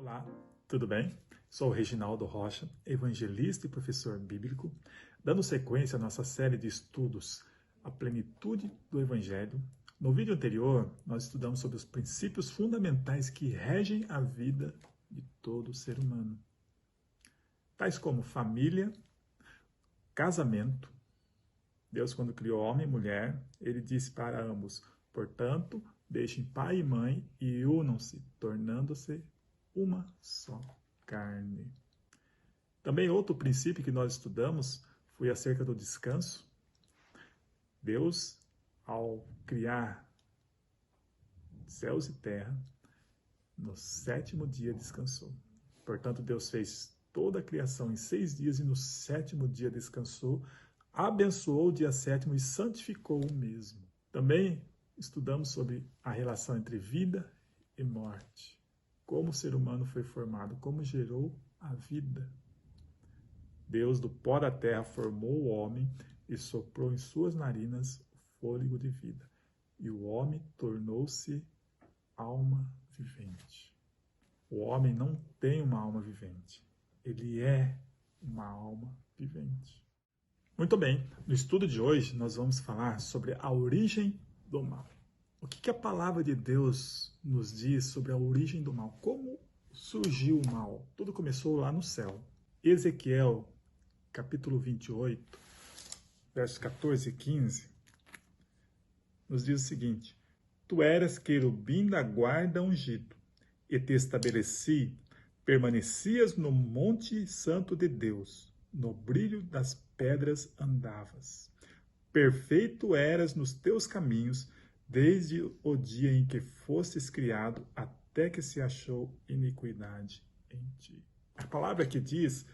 Olá, tudo bem? Sou o Reginaldo Rocha, evangelista e professor bíblico, dando sequência à nossa série de estudos A Plenitude do Evangelho. No vídeo anterior, nós estudamos sobre os princípios fundamentais que regem a vida de todo ser humano, tais como família, casamento. Deus, quando criou homem e mulher, ele disse para ambos: portanto, deixem pai e mãe e unam-se, tornando-se uma só carne. Também outro princípio que nós estudamos foi acerca do descanso. Deus, ao criar céus e terra, no sétimo dia descansou. Portanto, Deus fez toda a criação em 6 dias e no sétimo dia descansou, abençoou o dia sétimo e santificou o mesmo. Também estudamos sobre a relação entre vida e morte. Como o ser humano foi formado, como gerou a vida. Deus, do pó da terra, formou o homem e soprou em suas narinas o fôlego de vida. E o homem tornou-se alma vivente. O homem não tem uma alma vivente. Ele é uma alma vivente. Muito bem, no estudo de hoje nós vamos falar sobre a origem do mal. O que a palavra de Deus nos diz sobre a origem do mal? Como surgiu o mal? Tudo começou lá no céu. Ezequiel, capítulo 28, versos 14 e 15, nos diz o seguinte: Tu eras querubim da guarda ungido, e te estabeleci, permanecias no monte santo de Deus, no brilho das pedras andavas. Perfeito eras nos teus caminhos, desde o dia em que fostes criado, até que se achou iniquidade em ti. A palavra que diz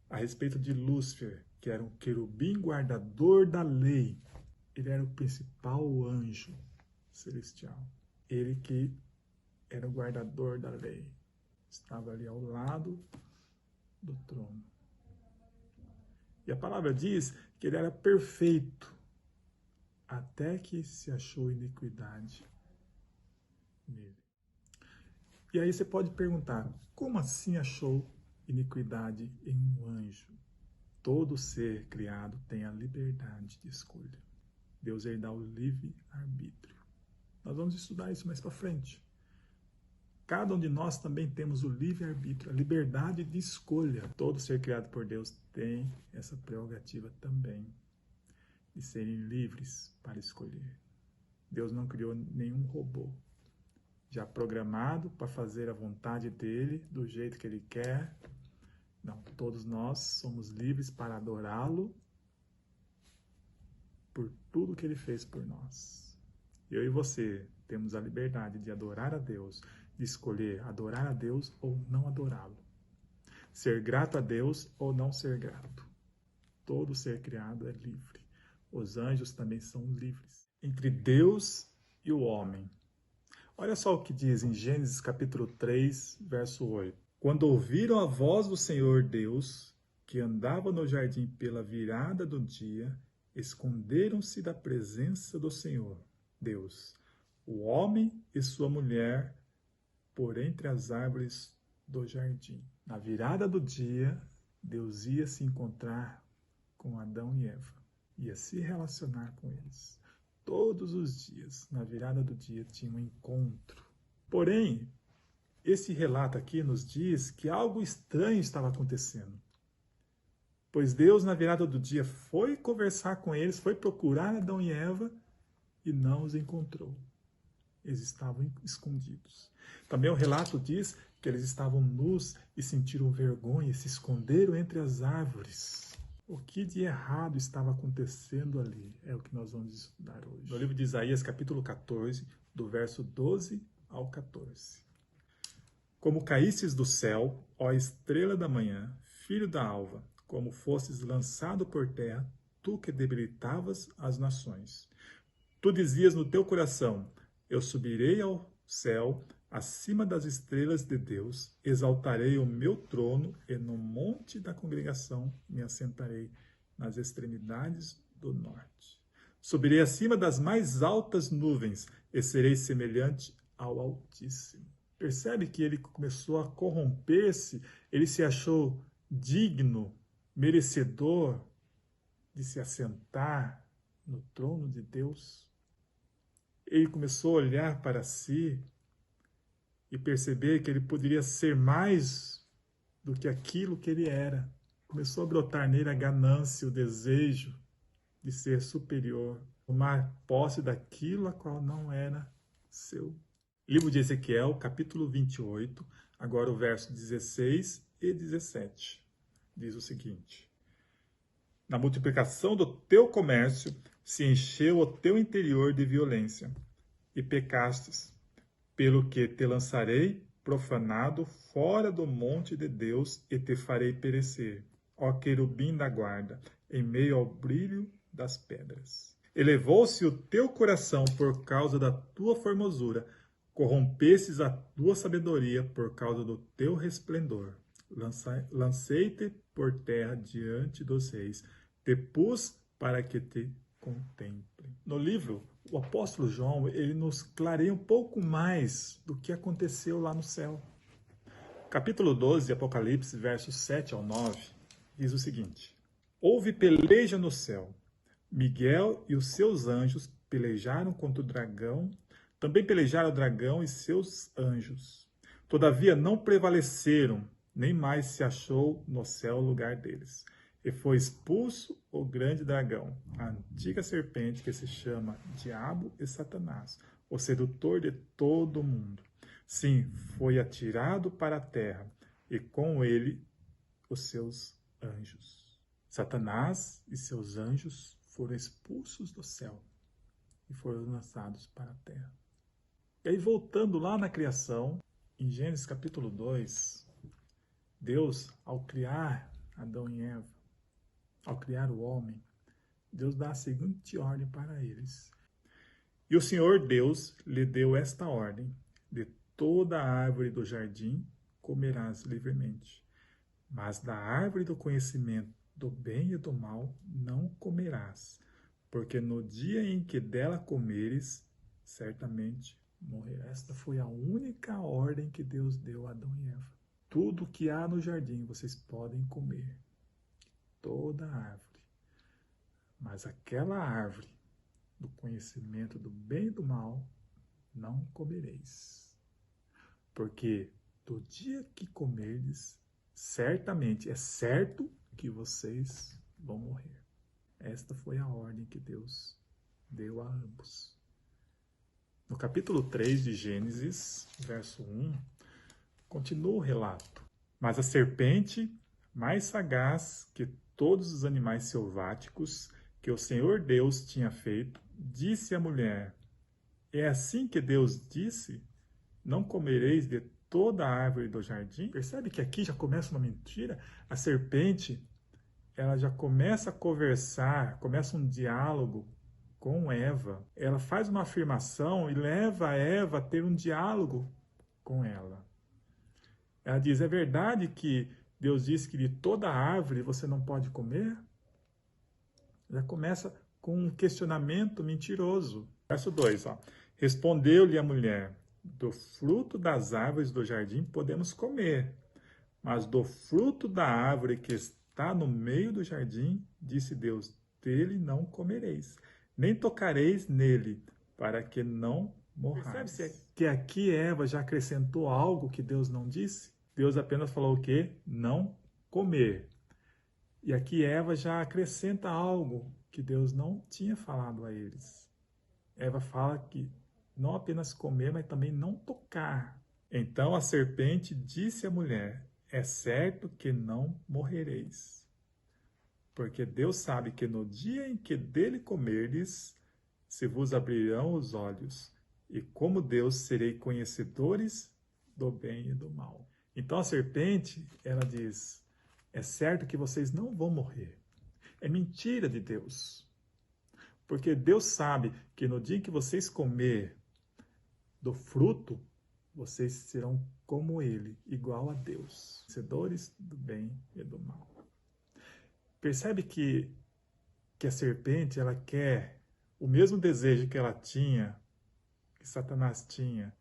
a respeito de Lúcifer, que era um querubim guardador da lei. Ele era o principal anjo celestial. Ele que era o guardador da lei. Estava ali ao lado do trono. E a palavra diz que ele era perfeito, até que se achou iniquidade nele. E aí você pode perguntar, como assim achou iniquidade em um anjo? Todo ser criado tem a liberdade de escolha. Deus ele dá o livre-arbítrio. Nós vamos estudar isso mais para frente. Cada um de nós também temos o livre-arbítrio, a liberdade de escolha. Todo ser criado por Deus tem essa prerrogativa também, de serem livres para escolher. Deus não criou nenhum robô já programado para fazer a vontade dele, do jeito que ele quer. Não, todos nós somos livres para adorá-lo por tudo que ele fez por nós. Eu e você temos a liberdade de adorar a Deus, de escolher adorar a Deus ou não adorá-lo. Ser grato a Deus ou não ser grato. Todo ser criado é livre. Os anjos também são livres. Entre Deus e o homem. Olha só o que diz em Gênesis capítulo 3, verso 8. Quando ouviram a voz do Senhor Deus, que andava no jardim pela virada do dia, esconderam-se da presença do Senhor Deus, o homem e sua mulher, por entre as árvores do jardim. Na virada do dia, Deus ia se encontrar com Adão e Eva. Ia se relacionar com eles. Todos os dias, na virada do dia, tinha um encontro. Porém, esse relato aqui nos diz que algo estranho estava acontecendo. Pois Deus, na virada do dia, foi conversar com eles, foi procurar Adão e Eva e não os encontrou. Eles estavam escondidos. Também o relato diz que eles estavam nus e sentiram vergonha e se esconderam entre as árvores. O que de errado estava acontecendo ali é o que nós vamos estudar hoje. No livro de Isaías, capítulo 14, do verso 12 ao 14. Como caístes do céu, ó estrela da manhã, filho da alva, como fostes lançado por terra, tu que debilitavas as nações. Tu dizias no teu coração: eu subirei ao céu, acima das estrelas de Deus, exaltarei o meu trono e no monte da congregação me assentarei nas extremidades do norte. Subirei acima das mais altas nuvens e serei semelhante ao Altíssimo. Percebe que ele começou a corromper-se, ele se achou digno, merecedor de se assentar no trono de Deus. Ele começou a olhar para si e perceber que ele poderia ser mais do que aquilo que ele era. Começou a brotar nele a ganância, o desejo de ser superior, tomar posse daquilo a qual não era seu. Livro de Ezequiel, capítulo 28, agora o verso 16 e 17. Diz o seguinte: na multiplicação do teu comércio se encheu o teu interior de violência, e pecastes, pelo que te lançarei profanado fora do monte de Deus e te farei perecer, ó querubim da guarda, em meio ao brilho das pedras. Elevou-se o teu coração por causa da tua formosura, corrompestes a tua sabedoria por causa do teu resplendor. Lancei-te por terra diante dos reis, te pus para que te contemplem. No livro, o apóstolo João, ele nos clareia um pouco mais do que aconteceu lá no céu. Capítulo 12 de Apocalipse, versos 7 ao 9, diz o seguinte: houve peleja no céu. Miguel e os seus anjos pelejaram contra o dragão, também pelejaram o dragão e seus anjos. Todavia não prevaleceram, nem mais se achou no céu o lugar deles. E foi expulso o grande dragão, a antiga serpente que se chama Diabo e Satanás, o sedutor de todo o mundo. Sim, foi atirado para a terra, e com ele os seus anjos. Satanás e seus anjos foram expulsos do céu e foram lançados para a terra. E aí, voltando lá na criação, em Gênesis capítulo 2, Deus, ao criar Adão e Eva, ao criar o homem, Deus dá a seguinte ordem para eles. E o Senhor Deus lhe deu esta ordem: de toda a árvore do jardim comerás livremente, mas da árvore do conhecimento do bem e do mal não comerás, porque no dia em que dela comeres, certamente morrerás. Esta foi a única ordem que Deus deu a Adão e Eva. Tudo que há no jardim vocês podem comer, toda a árvore, mas aquela árvore do conhecimento do bem e do mal não comereis, porque do dia que comerdes, certamente, é certo que vocês vão morrer. Esta foi a ordem que Deus deu a ambos. No capítulo 3 de Gênesis, verso 1, continua o relato. Mas a serpente, mais sagaz que todos os animais selváticos que o Senhor Deus tinha feito, disse à mulher: é assim que Deus disse? Não comereis de toda a árvore do jardim? Percebe que aqui já começa uma mentira? A serpente, ela já começa a conversar, começa um diálogo com Eva. Ela faz uma afirmação e leva a Eva a ter um diálogo com ela. Ela diz: é verdade que Deus disse que de toda árvore você não pode comer? Já começa com um questionamento mentiroso. Verso 2, ó. Respondeu-lhe a mulher: do fruto das árvores do jardim podemos comer, mas do fruto da árvore que está no meio do jardim, disse Deus, dele não comereis, nem tocareis nele, para que não morrais. Percebe-se que aqui Eva já acrescentou algo que Deus não disse? Deus apenas falou o quê? Não comer. E aqui Eva já acrescenta algo que Deus não tinha falado a eles. Eva fala que não apenas comer, mas também não tocar. Então a serpente disse à mulher: é certo que não morrereis, porque Deus sabe que no dia em que dele comerdes, se vos abrirão os olhos, e como Deus serei conhecedores do bem e do mal. Então a serpente, ela diz: é certo que vocês não vão morrer. É mentira de Deus. Porque Deus sabe que no dia em que vocês comer do fruto, vocês serão como ele, igual a Deus, conhecedores do bem e do mal. Percebe que a serpente, ela quer o mesmo desejo que ela tinha, que Satanás tinha,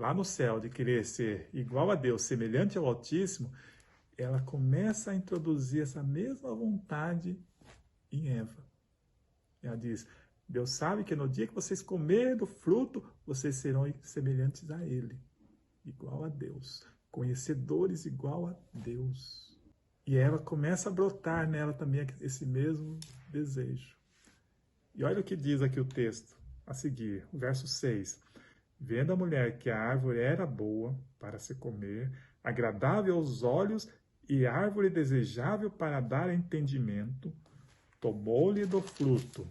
lá no céu, de querer ser igual a Deus, semelhante ao Altíssimo, ela começa a introduzir essa mesma vontade em Eva. Ela diz, Deus sabe que no dia que vocês comerem do fruto, vocês serão semelhantes a Ele, igual a Deus, conhecedores igual a Deus. E Eva começa a brotar nela também esse mesmo desejo. E olha o que diz aqui o texto a seguir, o verso 6. Vendo a mulher que a árvore era boa para se comer, agradável aos olhos e árvore desejável para dar entendimento, tomou-lhe do fruto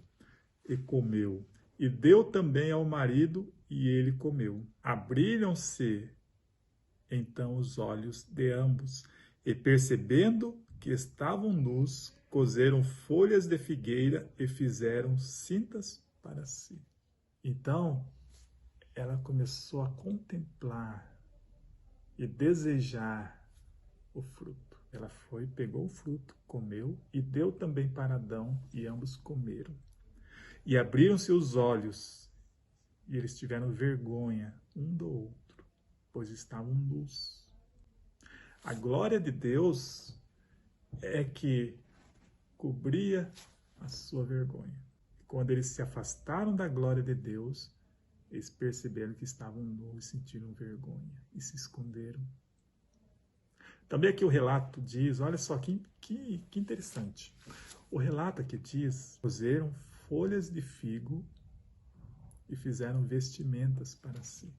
e comeu, e deu também ao marido, e ele comeu. Abriram-se então os olhos de ambos, e percebendo que estavam nus, coseram folhas de figueira e fizeram cintas para si. Então, ela começou a contemplar e desejar o fruto. Ela foi, pegou o fruto, comeu e deu também para Adão, e ambos comeram. E abriram-se os olhos, e eles tiveram vergonha um do outro, pois estavam nus. A glória de Deus é que cobria a sua vergonha. Quando eles se afastaram da glória de Deus, eles perceberam que estavam nus e sentiram vergonha e se esconderam. Também aqui o relato diz, olha só que interessante. O relato aqui diz, coseram folhas de figo e fizeram vestimentas para si.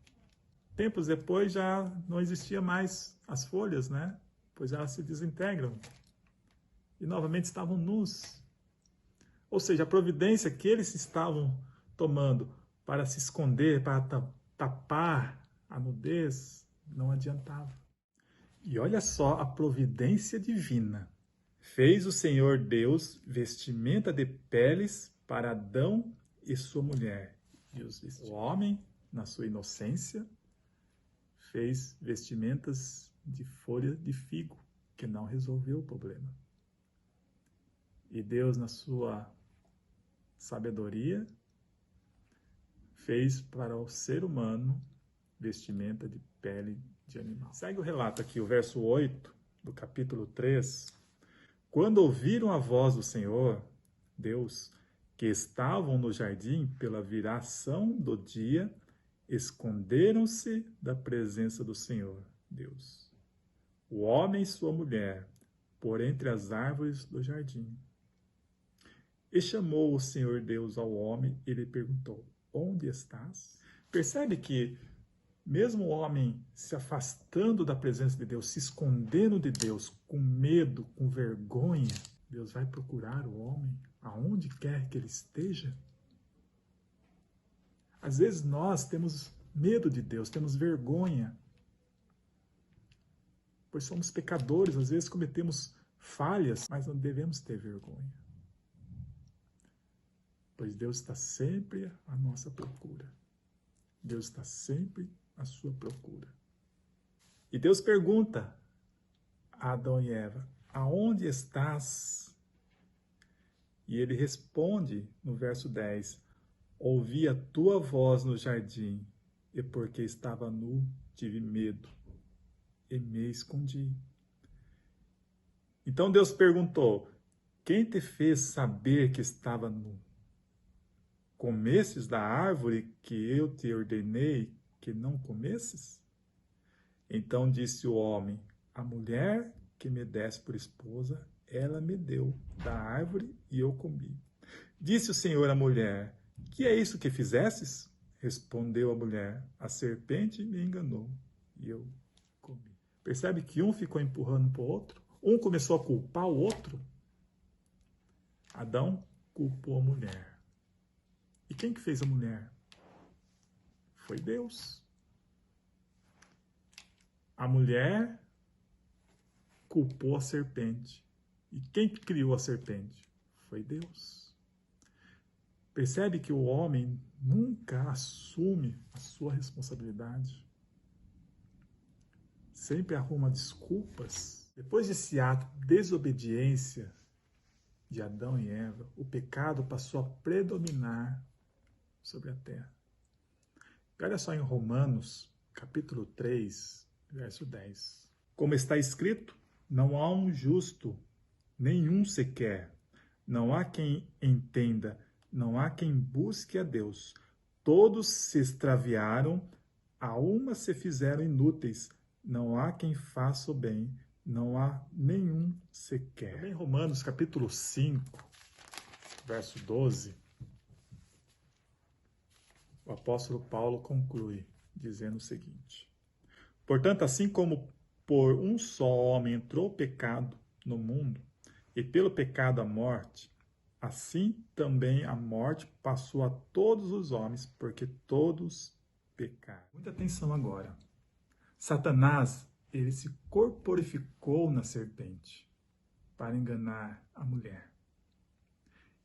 Tempos depois já não existia mais as folhas, né? Pois elas se desintegram. E novamente estavam nus. Ou seja, a providência que eles estavam tomando para se esconder, para tapar a nudez, não adiantava. E olha só a providência divina. Fez o Senhor Deus vestimenta de peles para Adão e sua mulher, e os vestiu. O homem, na sua inocência, fez vestimentas de folha de figo, que não resolveu o problema. E Deus, na sua sabedoria, fez para o ser humano vestimenta de pele de animal. Segue o relato aqui, o verso 8 do capítulo 3. Quando ouviram a voz do Senhor, Deus, que estavam no jardim pela viração do dia, esconderam-se da presença do Senhor, Deus, o homem e sua mulher, por entre as árvores do jardim. E chamou o Senhor Deus ao homem e lhe perguntou, onde estás? Percebe que mesmo o homem se afastando da presença de Deus, se escondendo de Deus, com medo, com vergonha, Deus vai procurar o homem aonde quer que ele esteja. Às vezes nós temos medo de Deus, temos vergonha, pois somos pecadores, às vezes cometemos falhas, mas não devemos ter vergonha. Pois Deus está sempre à nossa procura. Deus está sempre à sua procura. E Deus pergunta a Adão e Eva, aonde estás? E ele responde no verso 10, ouvi a tua voz no jardim, e porque estava nu, tive medo, e me escondi. Então Deus perguntou, quem te fez saber que estava nu? Comestes da árvore que eu te ordenei que não comesses? Então disse o homem, a mulher que me deste por esposa, ela me deu da árvore e eu comi. Disse o Senhor à mulher, que é isso que fizestes? Respondeu a mulher, a serpente me enganou e eu comi. Percebe que um ficou empurrando para o outro? Um começou a culpar o outro? Adão culpou a mulher. E quem que fez a mulher? Foi Deus. A mulher culpou a serpente. E quem criou a serpente? Foi Deus. Percebe que o homem nunca assume a sua responsabilidade. Sempre arruma desculpas. Depois desse ato de desobediência de Adão e Eva, o pecado passou a predominar sobre a terra. E olha só em Romanos, capítulo 3, verso 10. Como está escrito, não há um justo, nenhum sequer. Não há quem entenda, não há quem busque a Deus. Todos se extraviaram, a uma se fizeram inúteis. Não há quem faça o bem, não há nenhum sequer. Também Romanos capítulo 5, verso 12, o apóstolo Paulo conclui dizendo o seguinte: portanto, assim como por um só homem entrou o pecado no mundo, e pelo pecado a morte, assim também a morte passou a todos os homens, porque todos pecaram. Muita atenção agora. Satanás, ele se corporificou na serpente para enganar a mulher.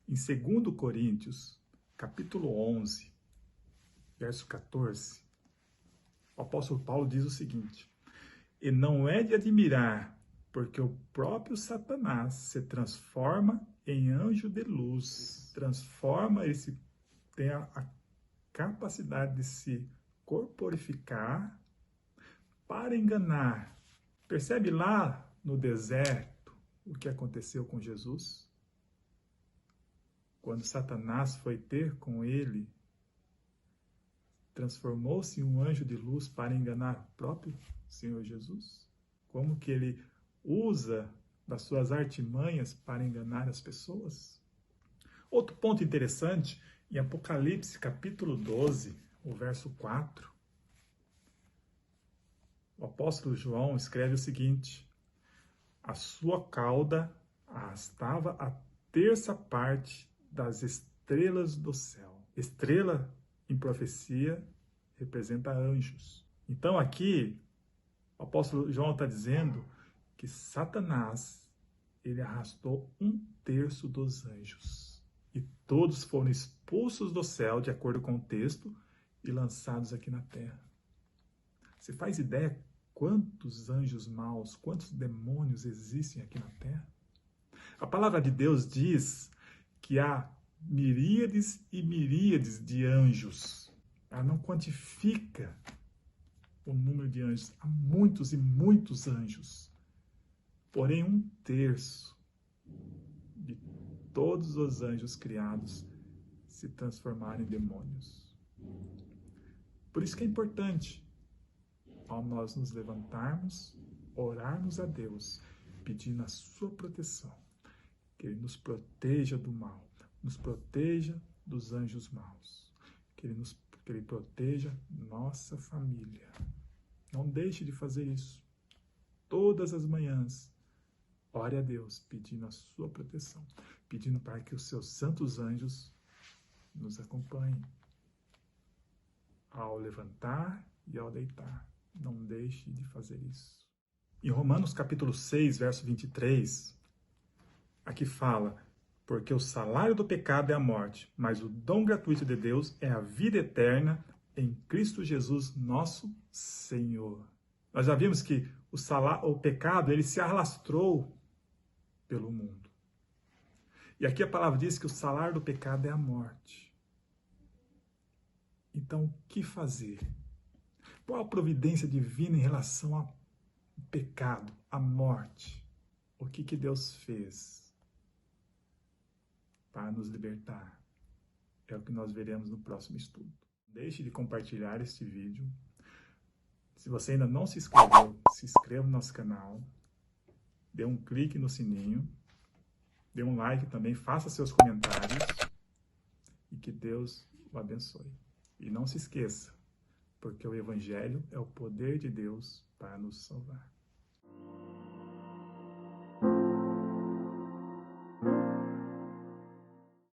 Em 2 Coríntios, capítulo 11, verso 14, o apóstolo Paulo diz o seguinte: e não é de admirar, porque o próprio Satanás se transforma em anjo de luz. Ele tem a capacidade de se corporificar para enganar. Percebe lá no deserto o que aconteceu com Jesus? Quando Satanás foi ter com ele, transformou-se em um anjo de luz para enganar o próprio Senhor Jesus? Como que ele usa das suas artimanhas para enganar as pessoas? Outro ponto interessante, em Apocalipse capítulo 12, o verso 4, o apóstolo João escreve o seguinte: a sua cauda arrastava a terça parte das estrelas do céu. Estrela, em profecia, representa anjos. Então aqui, o apóstolo João está dizendo que Satanás, ele arrastou 1/3 dos anjos. E todos foram expulsos do céu, de acordo com o texto, e lançados aqui na terra. Você faz ideia quantos anjos maus, quantos demônios existem aqui na terra? A palavra de Deus diz que há miríades e miríades de anjos. Ela não quantifica o número de anjos. Há muitos e muitos anjos. Porém, 1/3 de todos os anjos criados se transformaram em demônios. Por isso que é importante, ao nós nos levantarmos, orarmos a Deus, pedindo a sua proteção, que Ele nos proteja do mal, nos proteja dos anjos maus, que Ele proteja nossa família. Não deixe de fazer isso. Todas as manhãs, ore a Deus, pedindo a sua proteção, pedindo para que os seus santos anjos nos acompanhem ao levantar e ao deitar. Não deixe de fazer isso. Em Romanos capítulo 6, verso 23, aqui fala: porque o salário do pecado é a morte, mas o dom gratuito de Deus é a vida eterna em Cristo Jesus, nosso Senhor. Nós já vimos que o pecado, ele se alastrou pelo mundo. E aqui a palavra diz que o salário do pecado é a morte. Então, o que fazer? Qual a providência divina em relação ao pecado, à morte? O que Deus fez para nos libertar? É o que nós veremos no próximo estudo. Deixe de compartilhar este vídeo. Se você ainda não se inscreveu, se inscreva no nosso canal. Dê um clique no sininho. Dê um like também. Faça seus comentários. E que Deus o abençoe. E não se esqueça, porque o Evangelho é o poder de Deus para nos salvar.